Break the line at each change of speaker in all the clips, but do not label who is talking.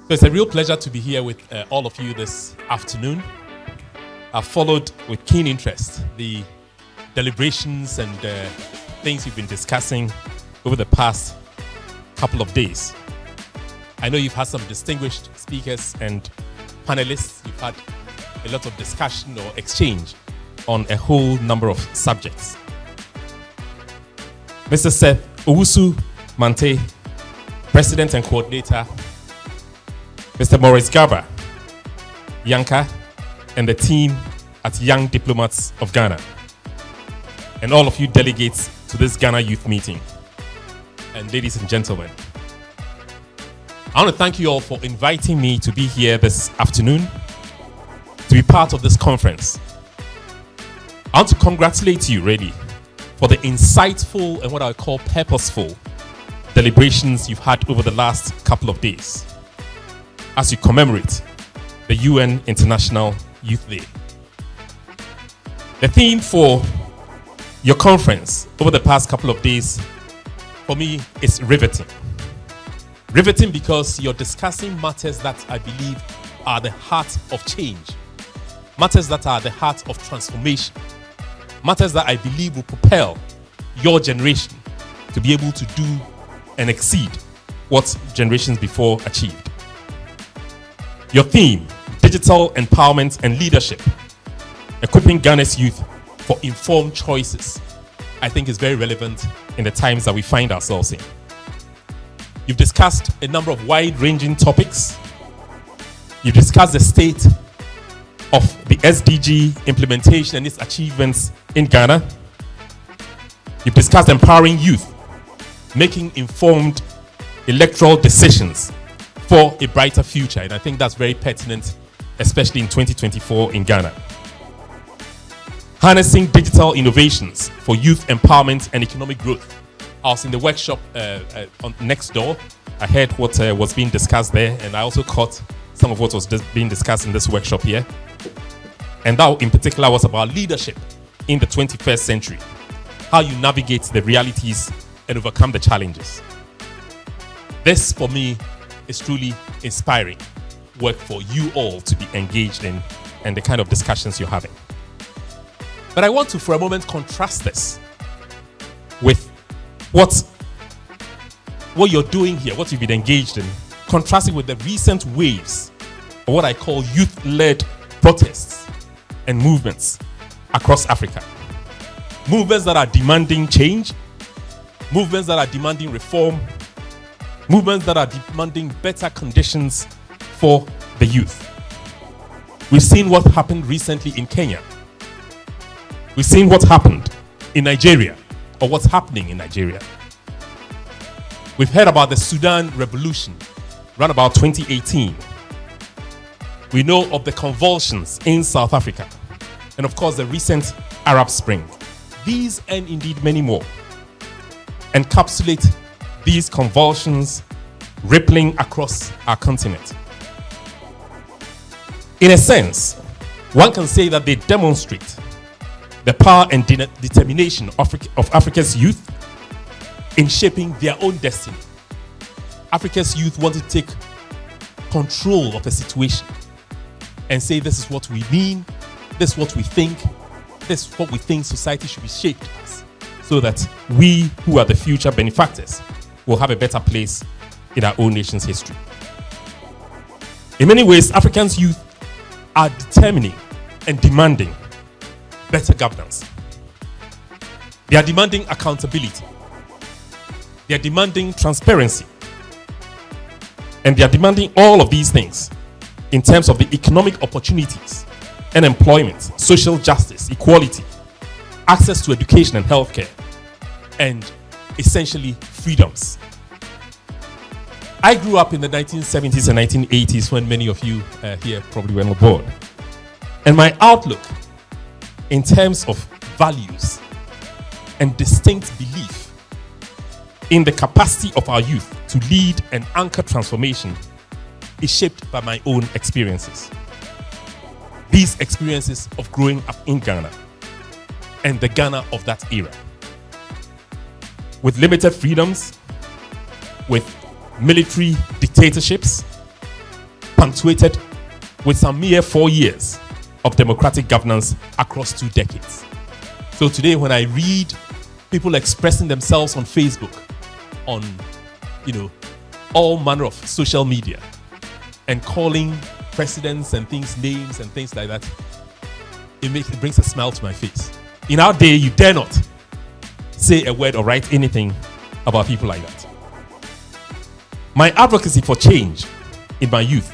So it's a real pleasure to be here with all of you this afternoon. I've followed with keen interest the deliberations and things we've been discussing over the past couple of days. I know you've had some distinguished speakers and panelists. You've had a lot of discussion or exchange on a whole number of subjects. Mr. Seth Owusu Mante, President and Coordinator, Mr. Maurice Garba, Yanka, and the team at Young Diplomats of Ghana, and all of you delegates to this Ghana Youth Meeting. And ladies and gentlemen, I want to thank you all for inviting me to be here this afternoon to be part of this conference. I want to congratulate you, really, for the insightful and what I call purposeful deliberations you've had over the last couple of days as you commemorate the UN International Youth Day. The theme for your conference over the past couple of days, for me, is riveting. Riveting because you're discussing matters that I believe are the heart of change, matters that are the heart of transformation, matters that I believe will propel your generation to be able to do and exceed what generations before achieved. Your theme, digital empowerment and leadership, equipping Ghana's youth for informed choices, I think is very relevant in the times that we find ourselves in. You've discussed a number of wide-ranging topics. You've discussed the state of the SDG implementation and its achievements in Ghana. You've discussed empowering youth, making informed electoral decisions for a brighter future, and I think that's very pertinent, especially in 2024 in Ghana. Harnessing digital innovations for youth empowerment and economic growth. I was in the workshop on next door. I heard what was being discussed there, and I also caught some of what was being discussed in this workshop here. And that in particular was about leadership in the 21st century, how you navigate the realities and overcome the challenges. This, for me, is truly inspiring work for you all to be engaged in and the kind of discussions you're having. But I want to, for a moment, contrast this with what you're doing here, what you've been engaged in, contrasting with the recent waves of what I call youth-led protests and movements across Africa. Movements that are demanding change, movements that are demanding reform, movements that are demanding better conditions for the youth. We've seen what happened recently in Kenya. We've seen what happened in Nigeria, or what's happening in Nigeria. We've heard about the Sudan revolution, around about 2018. We know of the convulsions in South Africa, and of course the recent Arab Spring. These and indeed many more encapsulate these convulsions rippling across our continent. In a sense, one can say that they demonstrate the power and determination of Africa's youth in shaping their own destiny. Africa's youth want to take control of the situation and say, this is what we mean, this is what we think, this is what we think society should be shaped as, so that we, who are the future benefactors, will have a better place in our own nation's history. In many ways, Africans' youth are determining and demanding better governance. They are demanding accountability. They are demanding transparency. And they are demanding all of these things in terms of the economic opportunities and employment, social justice, equality, access to education and healthcare, and essentially freedoms. I grew up in the 1970s and 1980s when many of you here probably were not born. And my outlook in terms of values and distinct belief in the capacity of our youth to lead and anchor transformation is shaped by my own experiences. These experiences of growing up in Ghana and the Ghana of that era. With limited freedoms, with military dictatorships, punctuated with some mere 4 years of democratic governance across 2 decades. So today when I read people expressing themselves on Facebook, on all manner of social media, and calling presidents and things names and things like that, it brings a smile to my face. In our day, you dare not say a word or write anything about people like that. My advocacy for change in my youth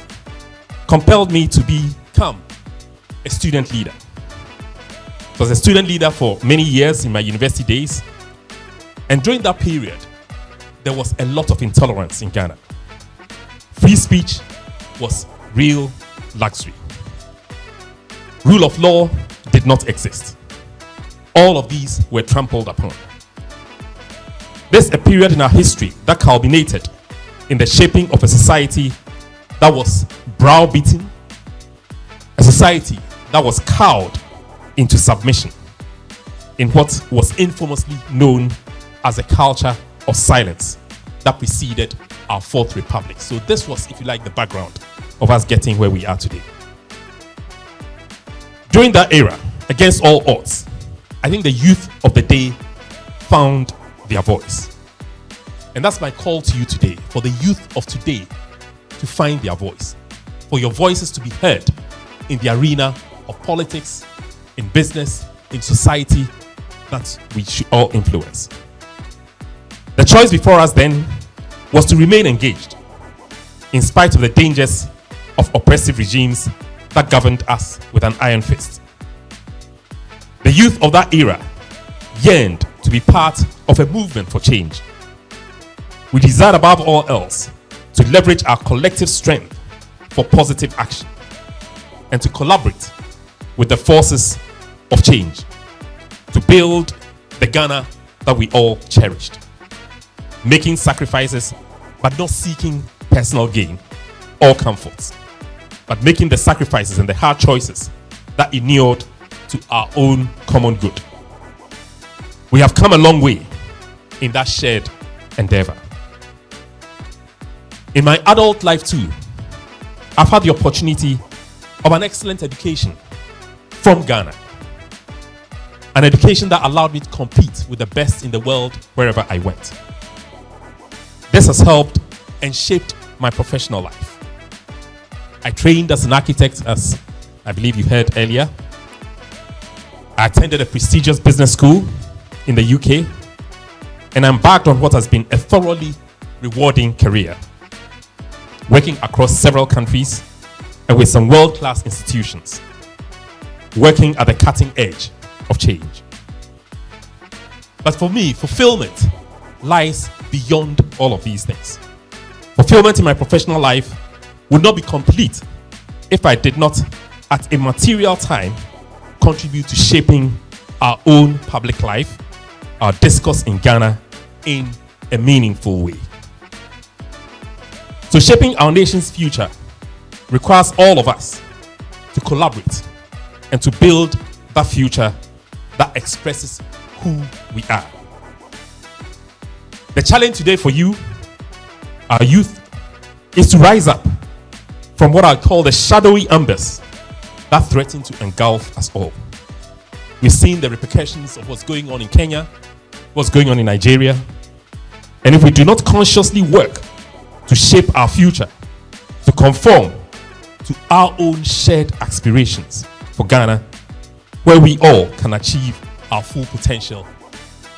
compelled me to become a student leader. I was a student leader for many years in my university days, and during that period, there was a lot of intolerance in Ghana. Free speech was real luxury. Rule of law did not exist. All of these were trampled upon. This is a period in our history that culminated in the shaping of a society that was browbeaten, a society that was cowed into submission in what was infamously known as a culture of silence that preceded our Fourth Republic. So this was, if you like, the background of us getting where we are today. During that era, against all odds, I think the youth of the day found their voice. And that's my call to you today, for the youth of today to find their voice, for your voices to be heard in the arena of politics, in business, in society that we should all influence. The choice before us then was to remain engaged in spite of the dangers of oppressive regimes that governed us with an iron fist. The youth of that era yearned to be part of a movement for change. We desired above all else to leverage our collective strength for positive action and to collaborate with the forces of change to build the Ghana that we all cherished. Making sacrifices, but not seeking personal gain or comforts, but making the sacrifices and the hard choices that inured to our own common good. We have come a long way in that shared endeavor. In my adult life too, I've had the opportunity of an excellent education from Ghana. An education that allowed me to compete with the best in the world wherever I went. This has helped and shaped my professional life. I trained as an architect, as I believe you heard earlier. I attended a prestigious business school in the UK, and I'm embarked on what has been a thoroughly rewarding career, working across several countries and with some world-class institutions, working at the cutting edge of change. But for me, fulfillment lies beyond all of these things. Fulfillment in my professional life would not be complete if I did not, at a material time, contribute to shaping our own public life, our discourse in Ghana, in a meaningful way. So shaping our nation's future requires all of us to collaborate and to build that future that expresses who we are. The challenge today for you, our youth, is to rise up from what I call the shadowy embers that threaten to engulf us all. We've seen the repercussions of what's going on in Kenya, what's going on in Nigeria, and if we do not consciously work to shape our future, to conform to our own shared aspirations for Ghana, where we all can achieve our full potential,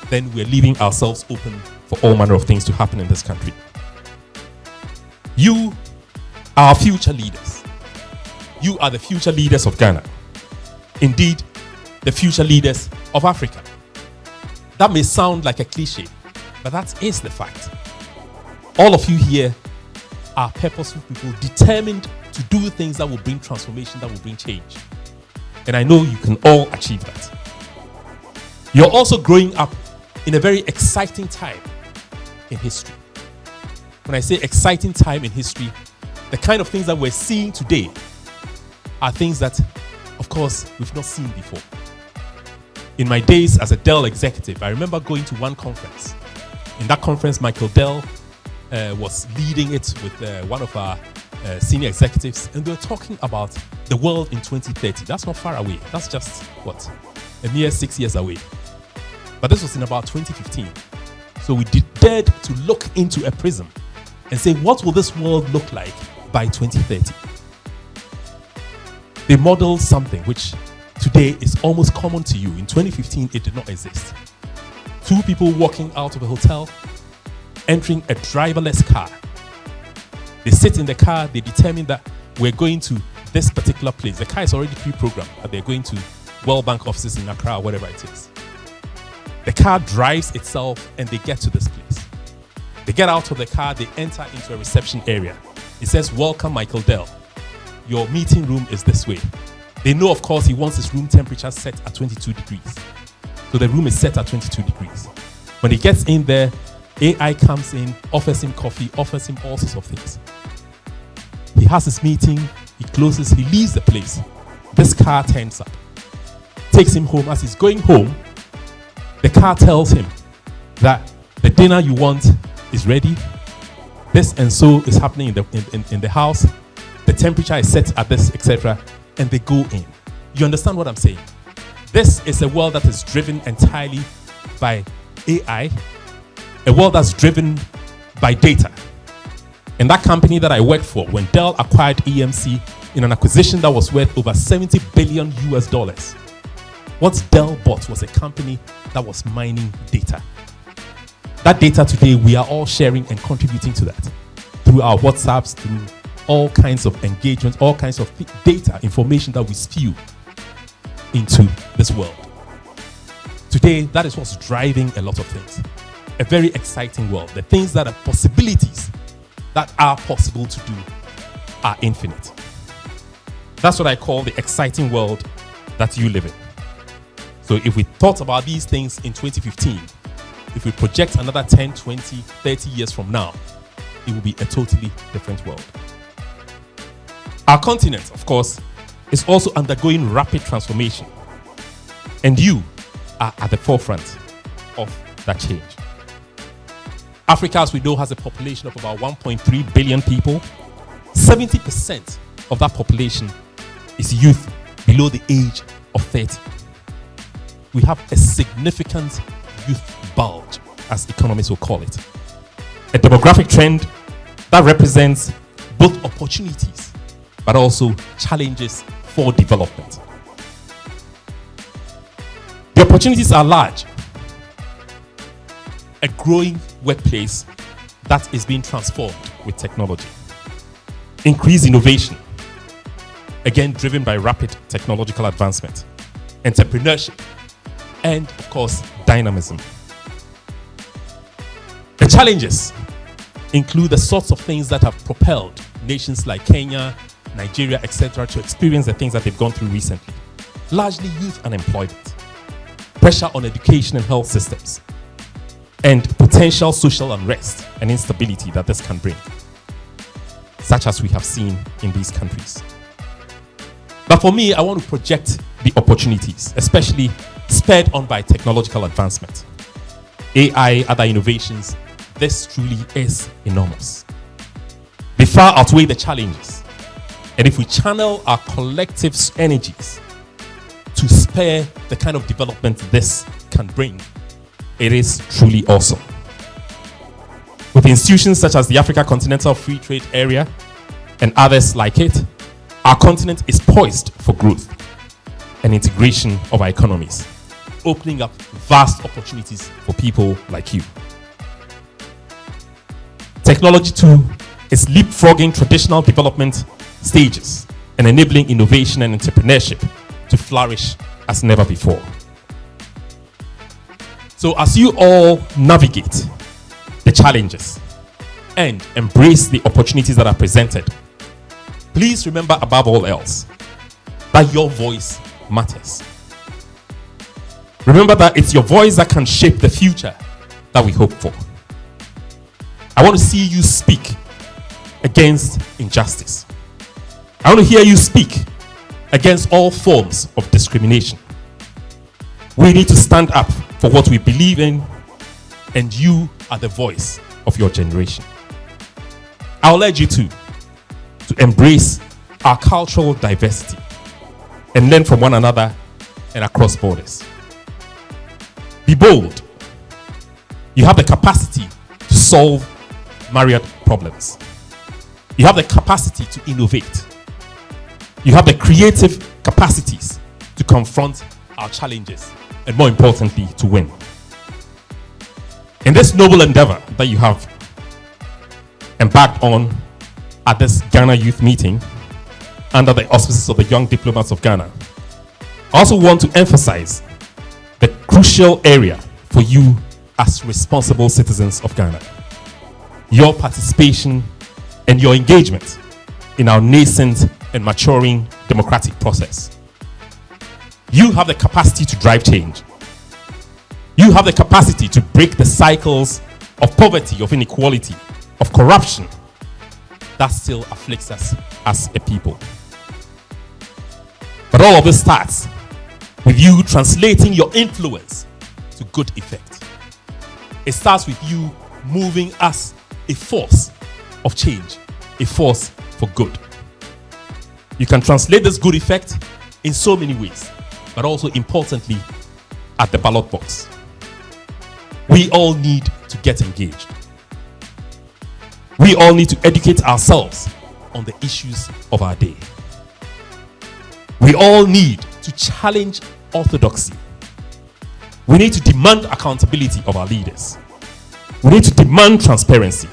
then we're leaving ourselves open for all manner of things to happen in this country. You are our future leaders. You are the future leaders of Ghana. Indeed, the future leaders of Africa. That may sound like a cliche, but that is the fact. All of you here are purposeful people determined to do things that will bring transformation, that will bring change. And I know you can all achieve that. You're also growing up in a very exciting time in history. When I say exciting time in history, the kind of things that we're seeing today are things that, of course, we've not seen before. In my days as a Dell executive, I remember going to one conference. In that conference, Michael Dell was leading it with one of our senior executives, and they were talking about the world in 2030. That's not far away. That's just, what, a mere 6 years away. But this was in about 2015. So we dared to look into a prism and say, what will this world look like by 2030? They modeled something which today is almost common to you. In 2015, it did not exist. Two people walking out of a hotel, entering a driverless car. They sit in the car, they determine that we're going to this particular place. The car is already pre-programmed, that they're going to World Bank offices in Accra or whatever it is. The car drives itself and they get to this place. They get out of the car, they enter into a reception area. It says, welcome, Michael Dell. Your meeting room is this way. They know, of course, he wants his room temperature set at 22 degrees. So the room is set at 22 degrees. When he gets in there, AI comes in, offers him coffee, offers him all sorts of things. He has his meeting, he closes, he leaves the place. This car turns up, takes him home. As he's going home, the car tells him that the dinner you want is ready. This and so is happening in the house. The temperature is set at this, etc. And they go in. You understand what I'm saying? This is a world that is driven entirely by AI, a world that's driven by data. And that company that I worked for, when Dell acquired EMC in an acquisition that was worth over 70 billion US dollars, what Dell bought was a company that was mining data. That data today, we are all sharing and contributing to that through our WhatsApps, through all kinds of engagements, all kinds of data, information that we spew into this world. Today, that is what's driving a lot of things. A very exciting world. The things that are possibilities that are possible to do are infinite. That's what I call the exciting world that you live in. So if we thought about these things in 2015, if we project another 10, 20, 30 years from now, it will be a totally different world. Our continent, of course, is also undergoing rapid transformation. And you are at the forefront of that change. Africa, as we know, has a population of about 1.3 billion people. 70% of that population is youth below the age of 30. We have a significant youth bulge, as economists will call it. A demographic trend that represents both opportunities but also challenges for development. The opportunities are large. A growing workplace that is being transformed with technology. Increased innovation, again driven by rapid technological advancement. Entrepreneurship, and of course, dynamism. The challenges include the sorts of things that have propelled nations like Kenya, Nigeria, etc. to experience the things that they've gone through recently. Largely youth unemployment, pressure on education and health systems, and potential social unrest and instability that this can bring, such as we have seen in these countries. But for me, I want to project the opportunities, especially spurred on by technological advancement. AI, other innovations, this truly is enormous. They far outweigh the challenges. And if we channel our collective energies to spare the kind of development this can bring, it is truly awesome. With institutions such as the Africa Continental Free Trade Area and others like it, our continent is poised for growth and integration of our economies, opening up vast opportunities for people like you. Technology, too, is leapfrogging traditional development stages and enabling innovation and entrepreneurship to flourish as never before. So as you all navigate the challenges and embrace the opportunities that are presented, please remember above all else that your voice matters. Remember that it's your voice that can shape the future that we hope for. I want to see you speak against injustice. I want to hear you speak against all forms of discrimination. We need to stand up for what we believe in, and you are the voice of your generation. I'll urge you to to embrace our cultural diversity and learn from one another and across borders. Be bold. You have the capacity to solve myriad problems. You have the capacity to innovate. You have the creative capacities to confront our challenges and, more importantly, to win. In this noble endeavor that you have embarked on at this Ghana Youth Meeting under the auspices of the Young Diplomats of Ghana, I also want to emphasize the crucial area for you as responsible citizens of Ghana. Your participation and your engagement in our nascent and maturing democratic process. You have the capacity to drive change. You have the capacity to break the cycles of poverty, of inequality, of corruption that still afflicts us as a people. But all of this starts with you translating your influence to good effect. It starts with you moving as a force of change, a force for good. You can translate this good effect in so many ways, but also importantly at the ballot box. We all need to get engaged. We all need to educate ourselves on the issues of our day. We all need to challenge orthodoxy. We need to demand accountability of our leaders. We need to demand transparency.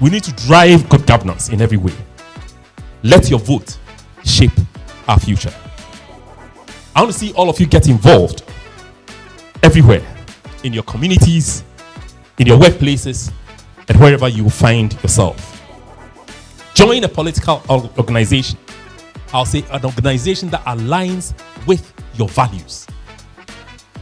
We need to drive good governance in every way. Let your vote shape our future. I want to see all of you get involved everywhere, in your communities, in your workplaces, and wherever you find yourself. Join a political organization. I'll say an organization that aligns with your values.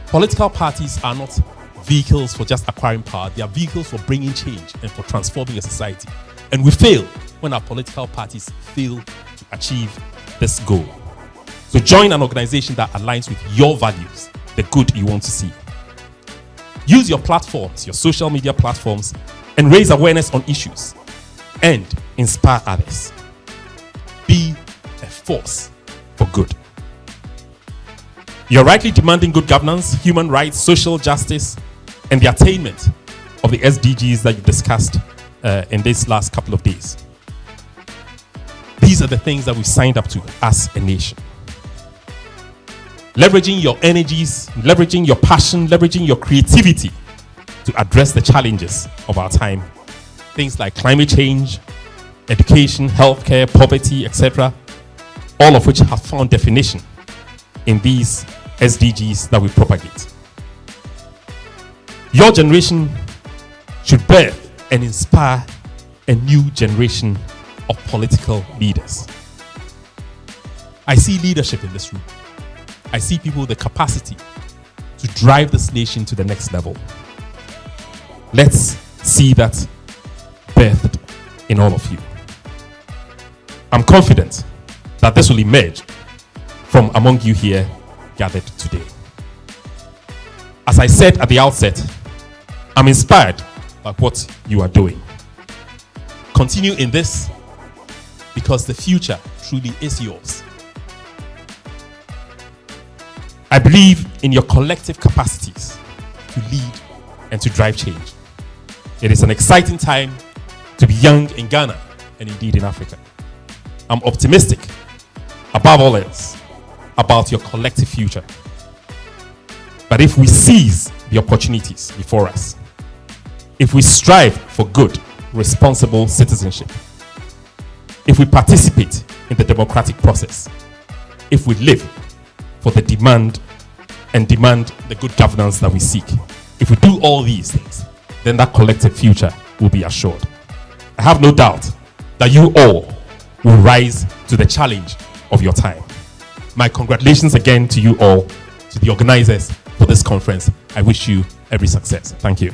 Political parties are not vehicles for just acquiring power. They are vehicles for bringing change and for transforming a society. And we fail when our political parties fail to achieve this goal. So join an organization that aligns with your values, the good you want to see. Use your platforms, your social media platforms, and raise awareness on issues and inspire others. Be a force for good. You're rightly demanding good governance, human rights, social justice, and the attainment of the SDGs that you discussed in these last couple of days. These are the things that we signed up to as a nation. Leveraging your energies, leveraging your passion, leveraging your creativity to address the challenges of our time. Things like climate change, education, healthcare, poverty, etc. All of which have found definition in these SDGs that we propagate. Your generation should birth and inspire a new generation of political leaders. I see leadership in this room. I see people with the capacity to drive this nation to the next level. Let's see that birthed in all of you. I'm confident that this will emerge from among you here gathered today. As I said at the outset, I'm inspired by what you are doing. Continue in this because the future truly is yours. I believe in your collective capacities to lead and to drive change. It is an exciting time to be young in Ghana and indeed in Africa. I'm optimistic, above all else, about your collective future. But if we seize the opportunities before us, if we strive for good, responsible citizenship, if we participate in the democratic process, if we live for the demand the good governance that we seek, if we do all these things, then that collective future will be assured. I have no doubt that you all will rise to the challenge of your time. My congratulations again to you all, to the organizers for this conference. I wish you every success. Thank you.